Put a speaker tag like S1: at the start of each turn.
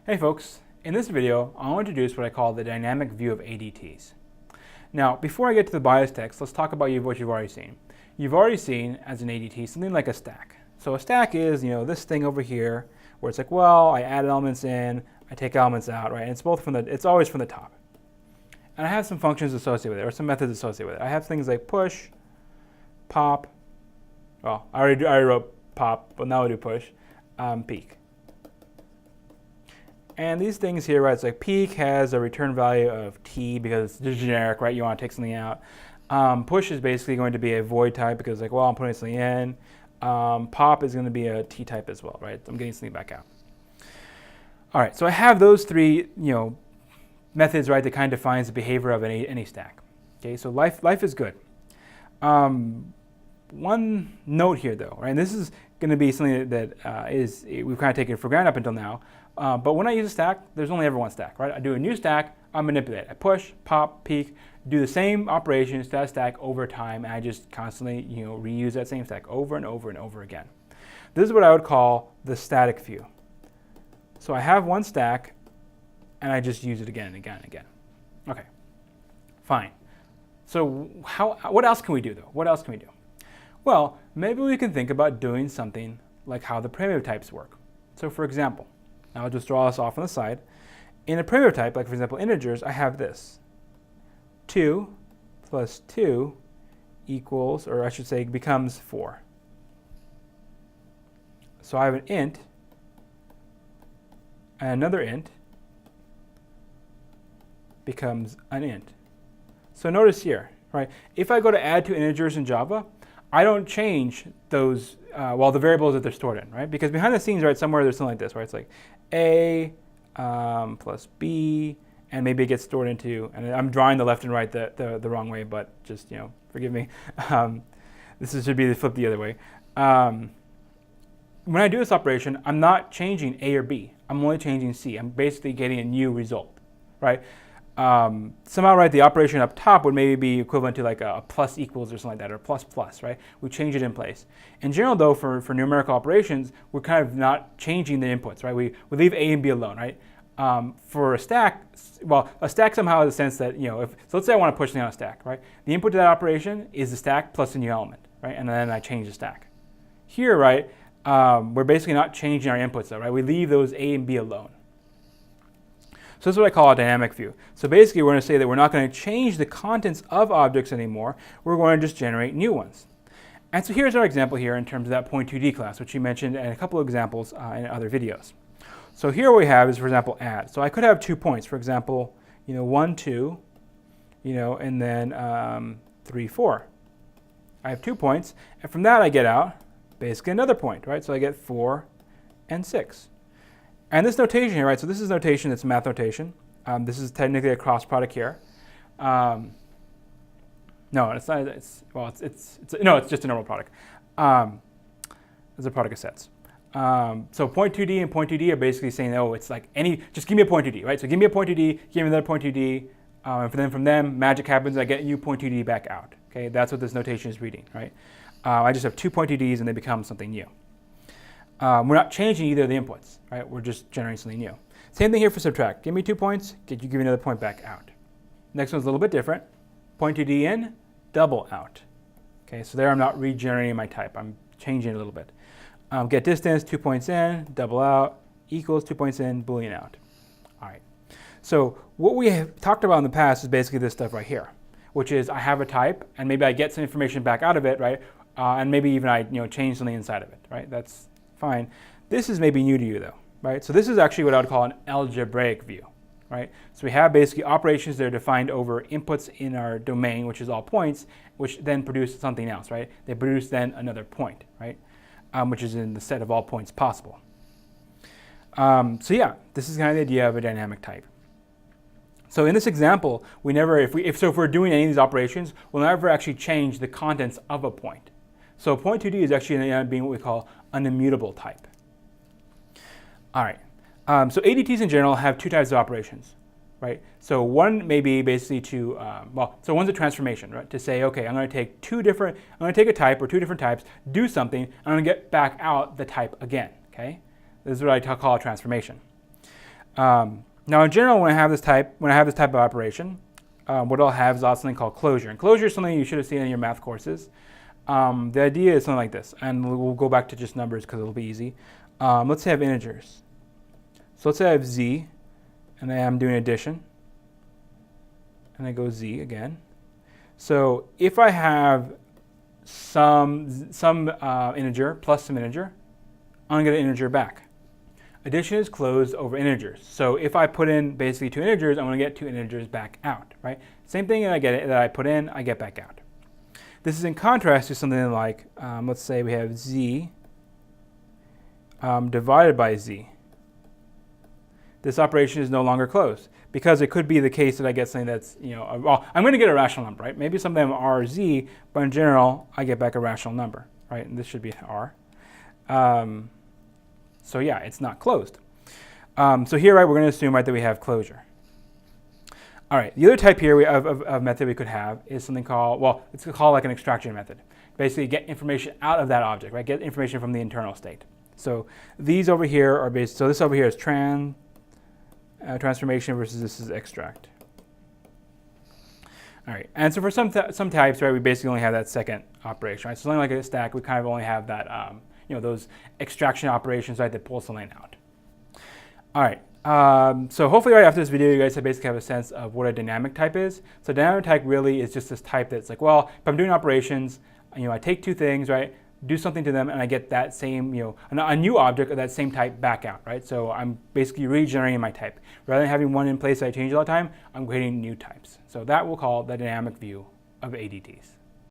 S1: Hey folks, in this video I want to introduce what I call the dynamic view of ADTs. Now before I get to the bias text, let's talk about what you've already seen. You've already seen as an ADT something like a stack. So a stack is, this thing over here where it's like, well, I add elements in, I take elements out, right? And it's always from the top. And I have some functions associated with it, or some methods associated with it. I have things like push, pop, well, I already wrote pop, but now I do push, peek. And these things here, right, it's like peek has a return value of t because it's generic, right? You want to take something out. Push is basically going to be a void type because like, well, I'm putting something in. Pop is going to be a t type as well, right? I'm getting something back out. All right, so I have those three, methods, right, that kind of defines the behavior of any stack. Okay, so life is good. One note here though, right, and this is going to be something that we've kind of taken for granted up until now. But when I use a stack, there's only ever one stack, right? I do a new stack, I manipulate it. I push, pop, peek, do the same operations to that stack over time, and I just constantly, reuse that same stack over and over and over again. This is what I would call the static view. So I have one stack, and I just use it again and again and again. Okay, fine. So what else can we do though? What else can we do? Well, maybe we can think about doing something like how the primitive types work. So for example, I'll just draw this off on the side. In a primitive type, like for example integers, I have this. 2 plus 2 equals, or I should say becomes 4. So I have an int and another int becomes an int. So notice here, right? If I go to add two integers in Java, I don't change those, the variables that they're stored in, right? Because behind the scenes, right, somewhere there's something like this, right? It's like A plus B, and maybe it gets stored into, and I'm drawing the left and right the wrong way, but just, forgive me. Should be flipped the other way. When I do this operation, I'm not changing A or B. I'm only changing C. I'm basically getting a new result, right? Somehow, right, the operation up top would maybe be equivalent to like a plus equals or something like that, or plus plus, right? We change it in place. In general, though, for numerical operations, we're kind of not changing the inputs, right? We leave A and B alone, right? For a stack, well, a stack somehow has a sense that, so let's say I want to push something on a stack, right? The input to that operation is the stack plus a new element, right? And then I change the stack. Here, right, we're basically not changing our inputs, though, right? We leave those A and B alone. So this is what I call a dynamic view. So basically we're going to say that we're not going to change the contents of objects anymore. We're going to just generate new ones. And so here's our example here in terms of that point2d class, which you mentioned in a couple of examples in other videos. So here what we have is, for example, add. So I could have 2 points. For example, 1, 2, and then 3, 4. I have 2 points, and from that I get out basically another point, right? So I get 4 and 6. And this notation here, right? So this is notation, it's math notation. This is technically a cross product here. No, it's not. No, it's just a normal product. It's a product of sets. So point2d and point2d are basically saying, oh, it's like just give me a point2d, right? So give me a point2d, give me another point2d, and then from them, magic happens. I get a new point2d back out. Okay, that's what this notation is reading, right? I just have 2 point2ds and they become something new. We're not changing either of the inputs, right? We're just generating something new. Same thing here for subtract. Give me 2 points, give me another point back out. Next one's a little bit different. Point2d in, double out. Okay, so there I'm not regenerating my type. I'm changing it a little bit. Get distance, 2 points in, double out, equals 2 points in, Boolean out. All right. So what we have talked about in the past is basically this stuff right here, which is I have a type, and maybe I get some information back out of it, right? And maybe even I change something inside of it, right? That's fine. This is maybe new to you though, right? So this is actually what I would call an algebraic view, right? So we have basically operations that are defined over inputs in our domain, which is all points, which then produce something else, right? They produce then another point, right? Which is in the set of all points possible. So yeah, this is kind of the idea of a dynamic type. So in this example, we never, if we're doing any of these operations, we'll never actually change the contents of a point. So point2d is actually going to end up being what we call an immutable type. All right. So ADTs in general have 2 types of operations, right? So one may be basically to, so one's a transformation, right? To say, okay, I'm going to take a type or 2 different types, do something, and I'm going to get back out the type again, okay? This is what I call a transformation. Now, in general, when I have this type of operation, what I'll have is also something called closure. And closure is something you should have seen in your math courses. The idea is something like this, and we'll go back to just numbers because it'll be easy. Let's say I have integers. So let's say I have z, and I'm doing addition, and I go z again. So if I have some integer plus some integer, I'm going to get an integer back. Addition is closed over integers. So if I put in basically two integers, I'm going to get two integers back out, right? Same thing that I put in, I get back out. This is in contrast to something like, let's say we have z divided by z. This operation is no longer closed because it could be the case that I get something that's, well, I'm going to get a rational number, right? Maybe some of them are z, but in general, I get back a rational number, right? And this should be r. So yeah, it's not closed. So here, right, we're going to assume, right, that we have closure. All right, the other type here of method we could have is something called, well, it's called like an extraction method. Basically, get information out of that object, right? Get information from the internal state. So these over here are based. So this over here is transformation versus this is extract. All right, and so for some types, right, we basically only have that second operation, right? So something like a stack, we kind of only have that, those extraction operations, right, that pull something out. All right. So hopefully right after this video, you guys basically have a sense of what a dynamic type is. So dynamic type really is just this type that's like, well, if I'm doing operations, I take two things, right, do something to them, and I get that same, a new object of that same type back out, right? So I'm basically regenerating my type. Rather than having one in place that I change all the time, I'm creating new types. So that we'll call the dynamic view of ADTs.